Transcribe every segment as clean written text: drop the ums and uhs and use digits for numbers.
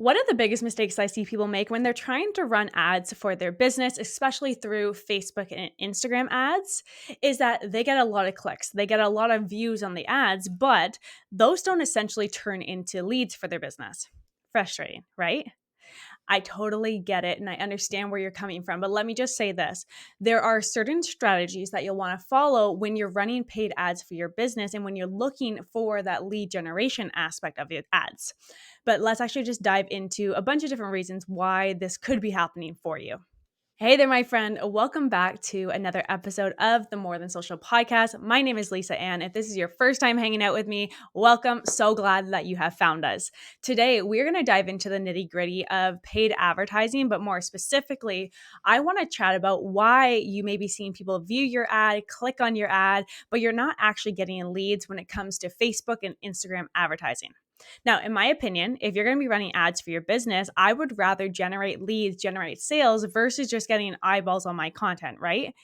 One of the biggest mistakes I see people make when they're trying to run ads for their business, especially through Facebook and Instagram ads, is that they get a lot of clicks. They get a lot of views on the ads, but those don't essentially turn into leads for their business. Frustrating, right? I totally get it and I understand where you're coming from. But let me just say this. There are certain strategies that you'll want to follow when you're running paid ads for your business and when you're looking for that lead generation aspect of your ads. But let's actually just dive into a bunch of different reasons why this could be happening for you. Hey there, my friend. Welcome back to another episode of the More Than Social podcast. My name is Lisa Ann. If this is your first time hanging out with me, welcome. So glad that you have found us. Today, we're going to dive into the nitty gritty of paid advertising, but more specifically, I want to chat about why you may be seeing people view your ad, click on your ad, but you're not actually getting leads when it comes to Facebook and Instagram advertising. Now, in my opinion, if you're going to be running ads for your business, I would rather generate leads, generate sales versus just getting eyeballs on my content, right?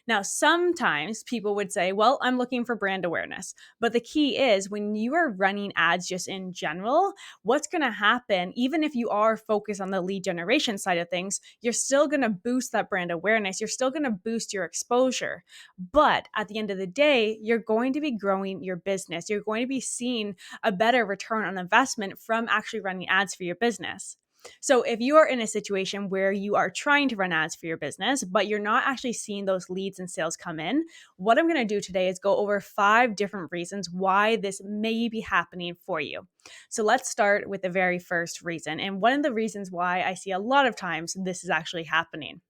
Now, sometimes people would say, well, I'm looking for brand awareness. But the key is when you are running ads just in general, what's going to happen, even if you are focused on the lead generation side of things, you're still going to boost that brand awareness. You're still going to boost your exposure. But at the end of the day, you're going to be growing your business. You're going to be seeing a better return on investment from actually running ads for your business. So if you are in a situation where you are trying to run ads for your business, but you're not actually seeing those leads and sales come in, what I'm going to do today is go over 5 different reasons why this may be happening for you. So let's start with the very first reason. And one of the reasons why I see a lot of times this is actually happening.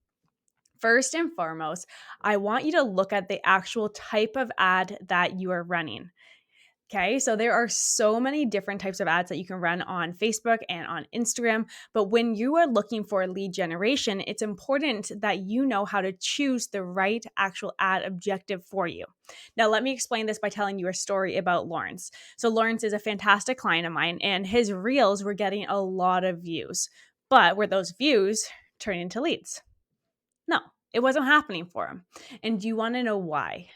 First and foremost, I want you to look at the actual type of ad that you are running. Okay, so there are so many different types of ads that you can run on Facebook and on Instagram. But when you are looking for lead generation, it's important that you know how to choose the right actual ad objective for you. Now, let me explain this by telling you a story about Lawrence. So, Lawrence is a fantastic client of mine, and his reels were getting a lot of views. But were those views turning into leads? No, it wasn't happening for him. And do you want to know why?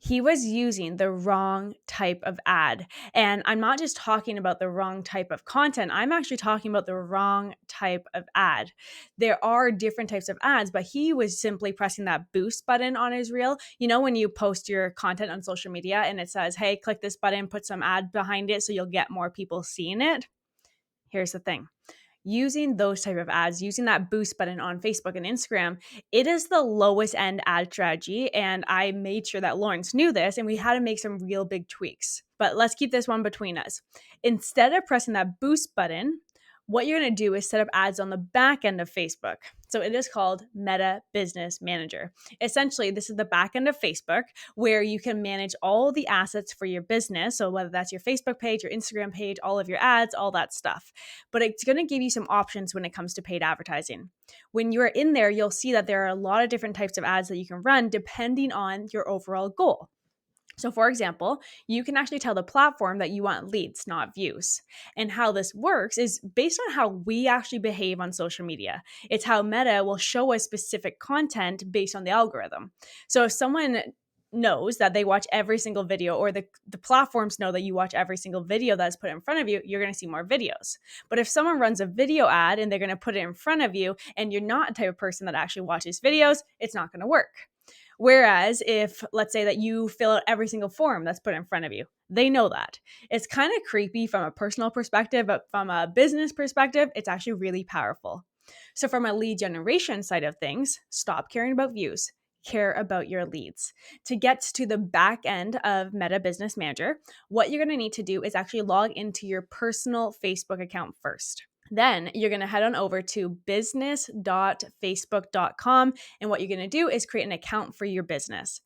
He was using the wrong type of ad. And I'm not just talking about the wrong type of content, I'm actually talking about the wrong type of ad. There are different types of ads, but he was simply pressing that boost button on his reel. You know, when you post your content on social media and it says, hey, click this button, put some ad behind it so you'll get more people seeing it. Here's the thing. Using those type of ads, using that boost button on Facebook and Instagram, it is the lowest end ad strategy. And I made sure that Lawrence knew this and we had to make some real big tweaks. But let's keep this one between us. Instead of pressing that boost button, what you're going to do is set up ads on the back end of Facebook. So it is called Meta Business Manager. Essentially, this is the back end of Facebook where you can manage all the assets for your business. So whether that's your Facebook page, your Instagram page, all of your ads, all that stuff. But it's going to give you some options when it comes to paid advertising. When you're in there, you'll see that there are a lot of different types of ads that you can run depending on your overall goal. So for example, you can actually tell the platform that you want leads, not views. And how this works is based on how we actually behave on social media. It's how Meta will show us specific content based on the algorithm. So if someone knows that they watch every single video, or the platforms know that you watch every single video that's put in front of you, you're going to see more videos. But if someone runs a video ad and they're going to put it in front of you and you're not a type of person that actually watches videos, it's not going to work. Whereas if, let's say that you fill out every single form that's put in front of you, they know that. It's kind of creepy from a personal perspective, but from a business perspective, it's actually really powerful. So from a lead generation side of things, stop caring about views. Care about your leads. To get to the back end of Meta Business Manager, what you're going to need to do is actually log into your personal Facebook account first. Then you're going to head on over to business.facebook.com. And what you're going to do is create an account for your business.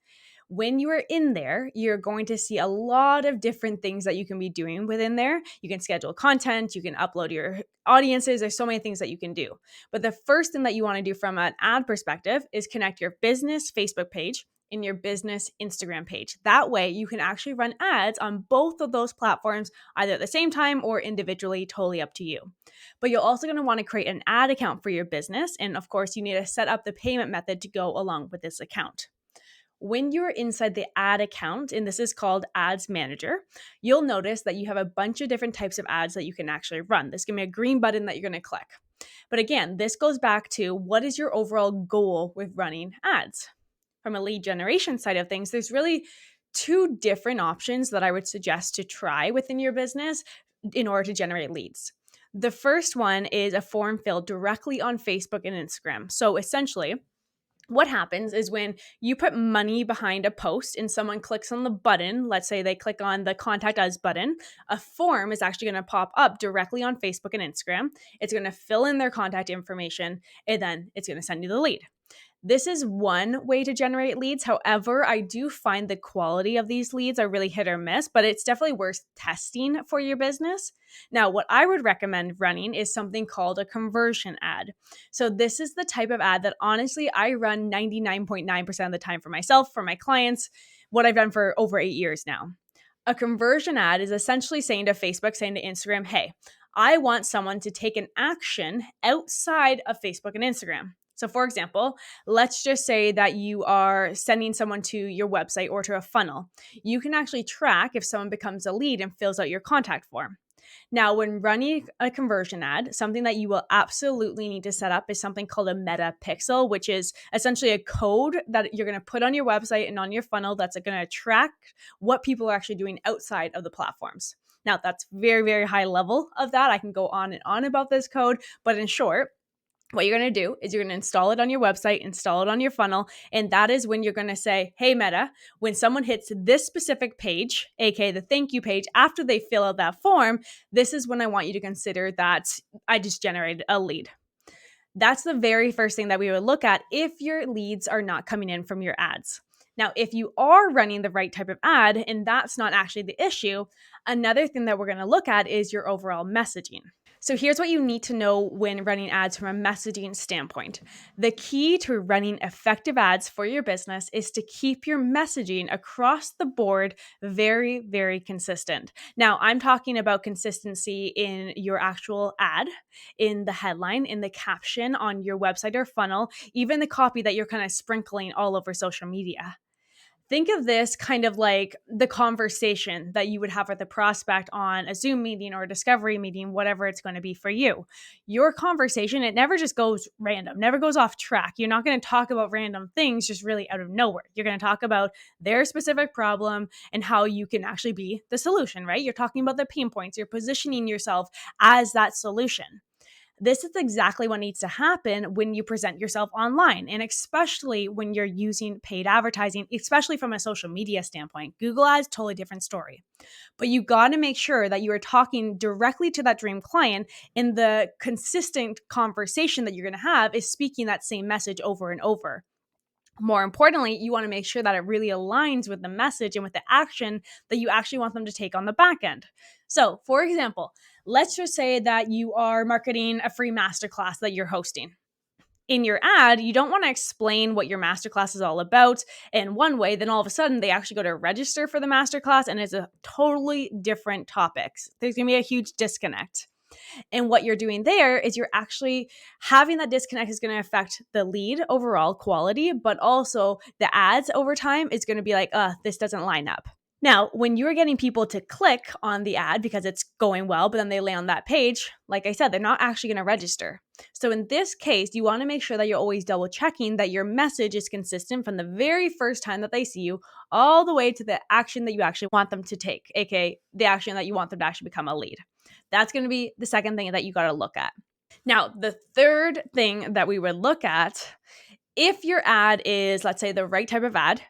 When you are in there, you're going to see a lot of different things that you can be doing within there. You can schedule content, you can upload your audiences. There's so many things that you can do. But the first thing that you want to do from an ad perspective is connect your business Facebook page in your business Instagram page. That way you can actually run ads on both of those platforms, either at the same time or individually, totally up to you. But you're also going to want to create an ad account for your business. And of course, you need to set up the payment method to go along with this account. when you're inside the ad account, and this is called Ads Manager, you'll notice that you have a bunch of different types of ads that you can actually run. There's going to be a green button that you're going to click. But again, this goes back to what is your overall goal with running ads? From a lead generation side of things, there's really two different options that I would suggest to try within your business in order to generate leads. The first one is a form filled directly on Facebook and Instagram. So essentially, what happens is when you put money behind a post and someone clicks on the button, let's say they click on the contact us button, a form is actually going to pop up directly on Facebook and Instagram. It's going to fill in their contact information, and then it's going to send you the lead. This is one way to generate leads. However, I do find the quality of these leads are really hit or miss, but it's definitely worth testing for your business. Now, what I would recommend running is something called a conversion ad. So this is the type of ad that honestly I run 99.9% of the time for myself, for my clients, what I've done for over 8 years now. A conversion ad is essentially saying to Facebook, saying to Instagram, hey, I want someone to take an action outside of Facebook and Instagram. So for example, let's just say that you are sending someone to your website or to a funnel. You can actually track if someone becomes a lead and fills out your contact form. Now, when running a conversion ad, something that you will absolutely need to set up is something called a meta pixel, which is essentially a code that you're going to put on your website and on your funnel that's going to track what people are actually doing outside of the platforms. Now, that's very, very high level of that. I can go on and on about this code, but in short, what you're going to do is you're going to install it on your website, install it on your funnel, and that is when you're going to say, hey, Meta, when someone hits this specific page, aka the thank you page, after they fill out that form, this is when I want you to consider that I just generated a lead. That's the very first thing that we would look at if your leads are not coming in from your ads. Now, if you are running the right type of ad and that's not actually the issue, another thing that we're going to look at is your overall messaging. So here's what you need to know when running ads from a messaging standpoint. The key to running effective ads for your business is to keep your messaging across the board very, very consistent. Now, I'm talking about consistency in your actual ad, in the headline, in the caption on your website or funnel, even the copy that you're kind of sprinkling all over social media. Think of this kind of like the conversation that you would have with a prospect on a Zoom meeting or a discovery meeting, whatever it's going to be for you. Your conversation, it never just goes random, never goes off track. You're not going to talk about random things just really out of nowhere. You're going to talk about their specific problem and how you can actually be the solution, right? You're talking about the pain points. You're positioning yourself as that solution. This is exactly what needs to happen when you present yourself online, and especially when you're using paid advertising, especially from a social media standpoint. Google Ads, totally different story. But you got to make sure that you are talking directly to that dream client, and the consistent conversation that you're going to have is speaking that same message over and over. More importantly, you want to make sure that it really aligns with the message and with the action that you actually want them to take on the back end. So, for example, let's just say that you are marketing a free masterclass that you're hosting. In your ad, you don't want to explain what your masterclass is all about in one way, then all of a sudden they actually go to register for the masterclass and it's a totally different topic. There's going to be a huge disconnect. And what you're doing there is you're actually having that disconnect is going to affect the lead overall quality, but also the ads over time is going to be like, this doesn't line up. Now, when you're getting people to click on the ad because it's going well, but then they land on that page, like I said, they're not actually going to register. So in this case, you want to make sure that you're always double checking that your message is consistent from the very first time that they see you all the way to the action that you actually want them to take, aka the action that you want them to actually become a lead. That's going to be the second thing that you got to look at. Now, the third thing that we would look at, if your ad is, let's say, the right type of ad,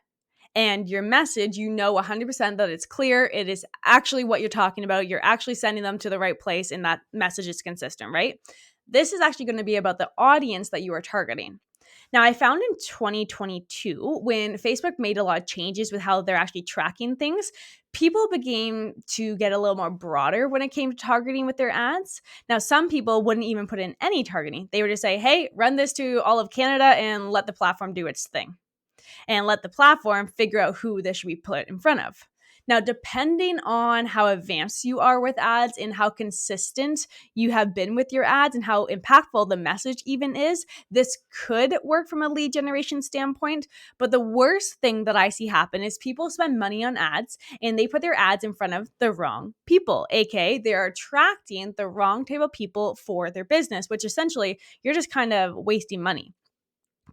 and your message, you know 100% that it's clear, it is actually what you're talking about, you're actually sending them to the right place, and that message is consistent, right? This is actually going to be about the audience that you are targeting. Now, I found in 2022, when Facebook made a lot of changes with how they're actually tracking things, people began to get a little more broader when it came to targeting with their ads. Now, some people wouldn't even put in any targeting. They would just say, hey, run this to all of Canada and let the platform do its thing. And let the platform figure out who this should be put in front of. Now, depending on how advanced you are with ads and how consistent you have been with your ads and how impactful the message even is, this could work from a lead generation standpoint. But the worst thing that I see happen is people spend money on ads and they put their ads in front of the wrong people, aka they're attracting the wrong type of people for their business, which essentially you're just kind of wasting money.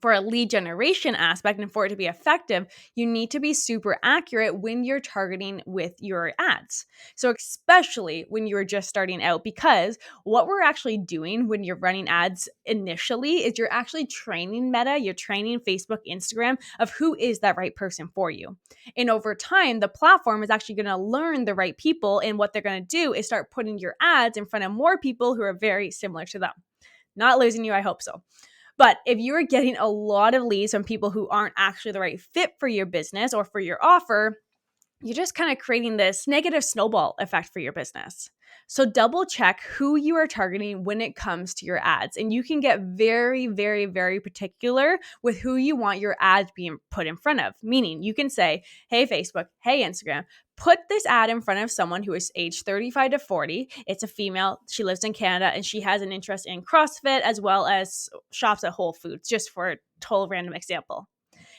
For a lead generation aspect and for it to be effective, you need to be super accurate when you're targeting with your ads. So, especially when you're just starting out, because what we're actually doing when you're running ads initially is you're actually training Meta, you're training Facebook, Instagram of who is that right person for you. And over time, the platform is actually going to learn the right people. And what they're going to do is start putting your ads in front of more people who are very similar to them. Not losing you, I hope so. But if you're getting a lot of leads from people who aren't actually the right fit for your business or for your offer, you're just kind of creating this negative snowball effect for your business. So double check who you are targeting when it comes to your ads. And you can get very, very, very particular with who you want your ads being put in front of. Meaning you can say, hey, Facebook, hey, Instagram, put this ad in front of someone who is age 35 to 40. It's a female. She lives in Canada and she has an interest in CrossFit as well as shops at Whole Foods, just for a total random example.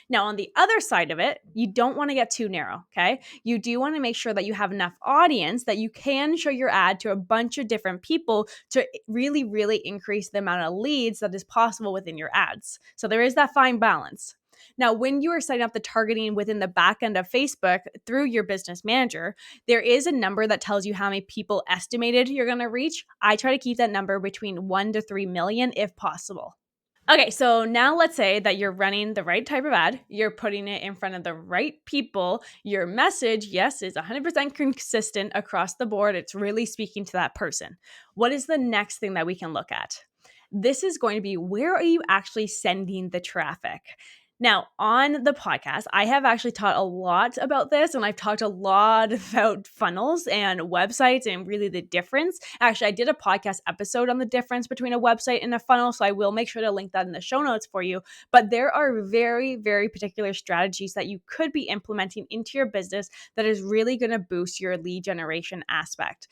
Now, on the other side of it, you don't want to get too narrow, okay? You do want to make sure that you have enough audience that you can show your ad to a bunch of different people to really, really increase the amount of leads that is possible within your ads. So there is that fine balance. Now, when you are setting up the targeting within the back end of Facebook through your business manager, there is a number that tells you how many people estimated you're going to reach. I try to keep that number between 1 to 3 million if possible. Okay, so now let's say that you're running the right type of ad, you're putting it in front of the right people. Your message, yes, is 100% consistent across the board. It's really speaking to that person. What is the next thing that we can look at? This is going to be, where are you actually sending the traffic? Now, on the podcast, I have actually taught a lot about this, and I've talked a lot about funnels and websites and really the difference. Actually, I did a podcast episode on the difference between a website and a funnel, so I will make sure to link that in the show notes for you. But there are very, very particular strategies that you could be implementing into your business that is really going to boost your lead generation aspect.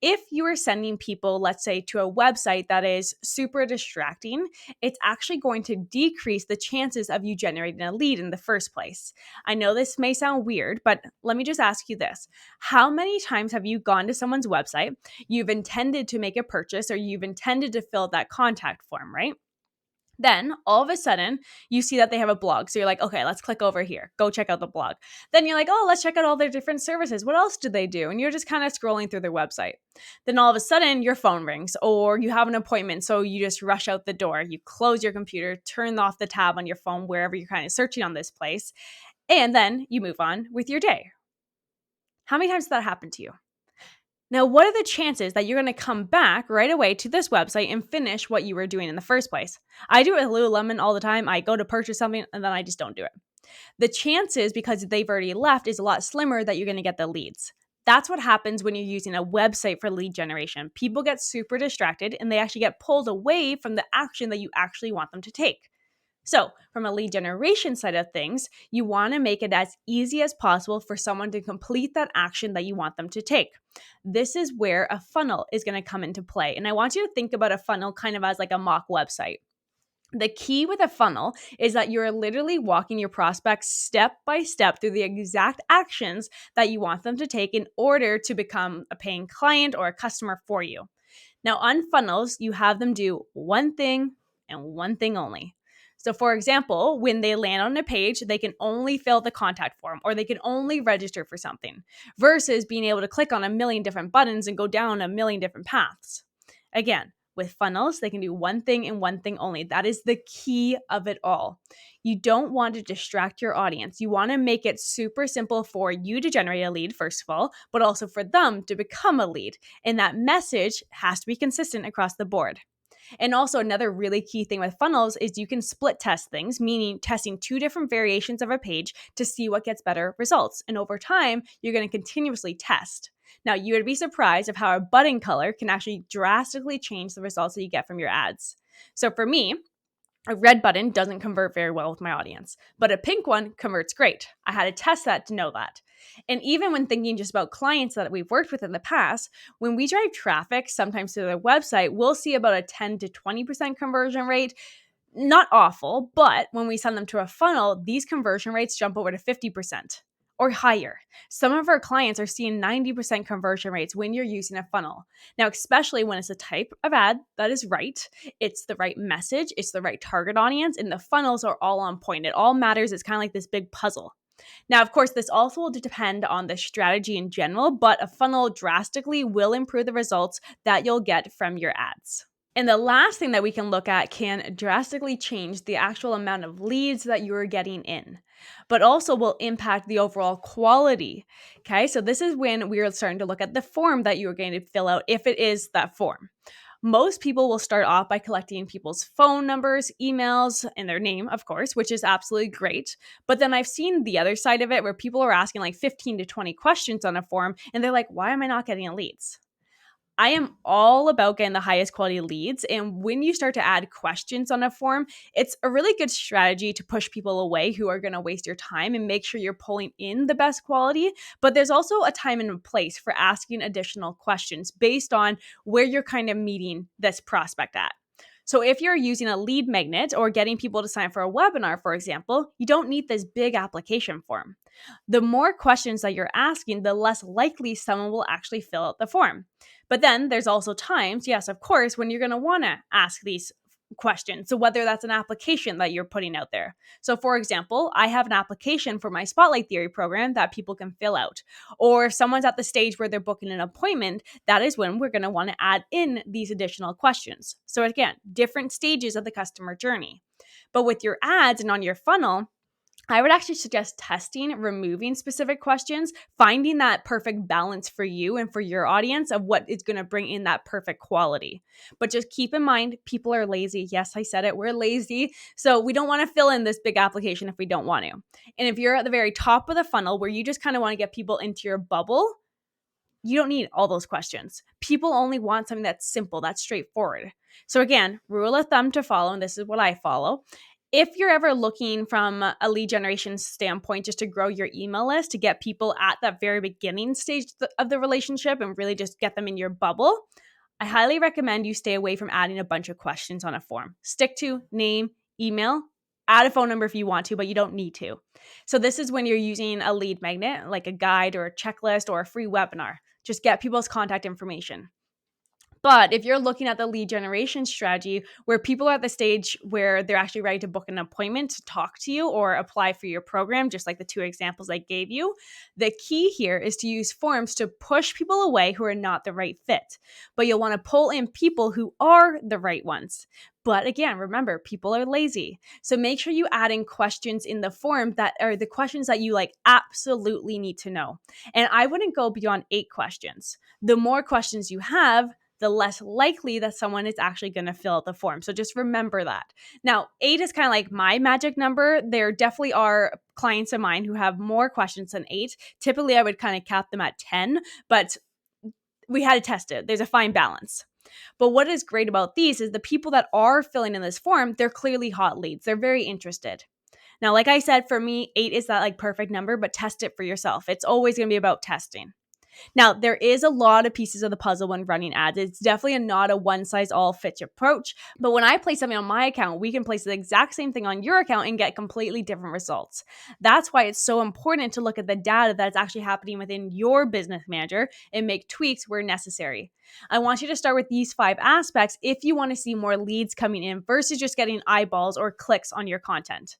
If you are sending people, let's say, to a website that is super distracting, it's actually going to decrease the chances of you generating a lead in the first place. I know this may sound weird, but let me just ask you this. How many times have you gone to someone's website, you've intended to make a purchase, or you've intended to fill that contact form, right? Then all of a sudden you see that they have a blog. So you're like, okay, let's click over here. Go check out the blog. Then you're like, oh, let's check out all their different services. What else do they do? And you're just kind of scrolling through their website. Then all of a sudden your phone rings or you have an appointment. So you just rush out the door. You close your computer, turn off the tab on your phone, wherever you're kind of searching on this place. And then you move on with your day. How many times did that happen to you? Now, what are the chances that you're going to come back right away to this website and finish what you were doing in the first place? I do it with Lululemon all the time. I go to purchase something and then I just don't do it. The chances, because they've already left, is a lot slimmer that you're going to get the leads. That's what happens when you're using a website for lead generation. People get super distracted and they actually get pulled away from the action that you actually want them to take. So, from a lead generation side of things, you want to make it as easy as possible for someone to complete that action that you want them to take. This is where a funnel is going to come into play. And I want you to think about a funnel kind of as like a mock website. The key with a funnel is that you're literally walking your prospects step by step through the exact actions that you want them to take in order to become a paying client or a customer for you. Now, on funnels, you have them do one thing and one thing only. So, for example, when they land on a page, they can only fill the contact form or they can only register for something versus being able to click on a million different buttons and go down a million different paths. Again, with funnels, they can do one thing and one thing only. That is the key of it all. You don't want to distract your audience. You want to make it super simple for you to generate a lead, first of all, but also for them to become a lead. And that message has to be consistent across the board. And also another really key thing with funnels is you can split test things, meaning testing two different variations of a page to see what gets better results. And over time, you're going to continuously test. Now, you would be surprised of how a button color can actually drastically change the results that you get from your ads. So for me, a red button doesn't convert very well with my audience, but a pink one converts great. I had to test that to know that. And even when thinking just about clients that we've worked with in the past, when we drive traffic, sometimes to their website, we'll see about a 10 to 20% conversion rate. Not awful, but when we send them to a funnel, these conversion rates jump over to 50% or higher. Some of our clients are seeing 90% conversion rates when you're using a funnel. Now, especially when it's a type of ad that is right, it's the right message, it's the right target audience, and the funnels are all on point. It all matters. It's kind of like this big puzzle. Now, of course, this also will depend on the strategy in general, but a funnel drastically will improve the results that you'll get from your ads. And the last thing that we can look at can drastically change the actual amount of leads that you're getting in, but also will impact the overall quality. Okay, so this is when we're starting to look at the form that you're going to fill out, if it is that form. Most people will start off by collecting people's phone numbers, emails, and their name, of course, which is absolutely great. But then I've seen the other side of it where people are asking like 15 to 20 questions on a form, and they're like, why am I not getting leads? I am all about getting the highest quality leads. And when you start to add questions on a form, it's a really good strategy to push people away who are going to waste your time and make sure you're pulling in the best quality. But there's also a time and a place for asking additional questions based on where you're kind of meeting this prospect at. So if you're using a lead magnet or getting people to sign up for a webinar, for example, you don't need this big application form. The more questions that you're asking, the less likely someone will actually fill out the form. But then there's also times, yes, of course, when you're going to want to ask these questions. So whether that's an application that you're putting out there. So for example, I have an application for my Spotlight Theory program that people can fill out. Or if someone's at the stage where they're booking an appointment, that is when we're going to want to add in these additional questions. So again, different stages of the customer journey. But with your ads and on your funnel, I would actually suggest testing, removing specific questions, finding that perfect balance for you and for your audience of what is going to bring in that perfect quality. But just keep in mind, people are lazy. Yes, I said it. We're lazy. So we don't want to fill in this big application if we don't want to. And if you're at the very top of the funnel where you just kind of want to get people into your bubble, you don't need all those questions. People only want something that's simple, that's straightforward. So again, rule of thumb to follow, and this is what I follow. If you're ever looking from a lead generation standpoint just to grow your email list, to get people at that very beginning stage of the relationship and really just get them in your bubble, I highly recommend you stay away from adding a bunch of questions on a form. Stick to name, email, add a phone number if you want to, but you don't need to. So this is when you're using a lead magnet, like a guide or a checklist or a free webinar. Just get people's contact information. But if you're looking at the lead generation strategy where people are at the stage where they're actually ready to book an appointment to talk to you or apply for your program, just like the two examples I gave you, the key here is to use forms to push people away who are not the right fit. But you'll want to pull in people who are the right ones. But again, remember, people are lazy. So make sure you add in questions in the form that are the questions that you like absolutely need to know. And I wouldn't go beyond 8 questions. The more questions you have, the less likely that someone is actually going to fill out the form. So just remember that. Now, 8 is kind of like my magic number. There definitely are clients of mine who have more questions than 8. Typically, I would kind of cap them at 10, but we had to test it. There's a fine balance. But what is great about these is the people that are filling in this form, they're clearly hot leads. They're very interested. Now, like I said, for me, 8 is that like perfect number, but test it for yourself. It's always going to be about testing. Now, there is a lot of pieces of the puzzle when running ads. It's definitely not a one-size-all-fits approach. But when I place something on my account, we can place the exact same thing on your account and get completely different results. That's why it's so important to look at the data that's actually happening within your business manager and make tweaks where necessary. I want you to start with these 5 aspects if you want to see more leads coming in versus just getting eyeballs or clicks on your content.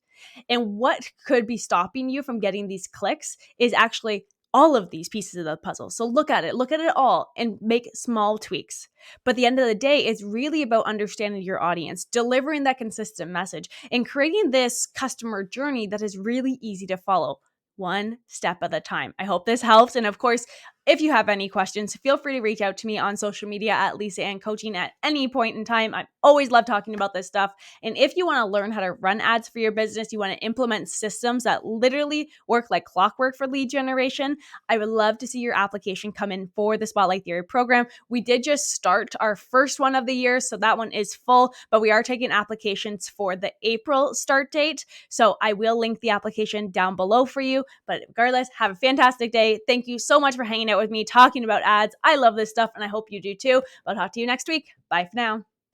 And what could be stopping you from getting these clicks is actually all of these pieces of the puzzle. So look at it all and make small tweaks. But at the end of the day, it's really about understanding your audience, delivering that consistent message, and creating this customer journey that is really easy to follow, one step at a time. I hope this helps. And of course, If you have any questions, feel free to reach out to me on social media at Lisa Ann Coaching at any point in time. I always love talking about this stuff. And if you want to learn how to run ads for your business, you want to implement systems that literally work like clockwork for lead generation, I would love to see your application come in for the Spotlight Theory program. We did just start our first one of the year, so that one is full, but we are taking applications for the April start date. So I will link the application down below for you. But regardless, have a fantastic day. Thank you so much for hanging out with me, talking about ads. I love this stuff, and I hope you do too. I'll talk to you next week. Bye for now.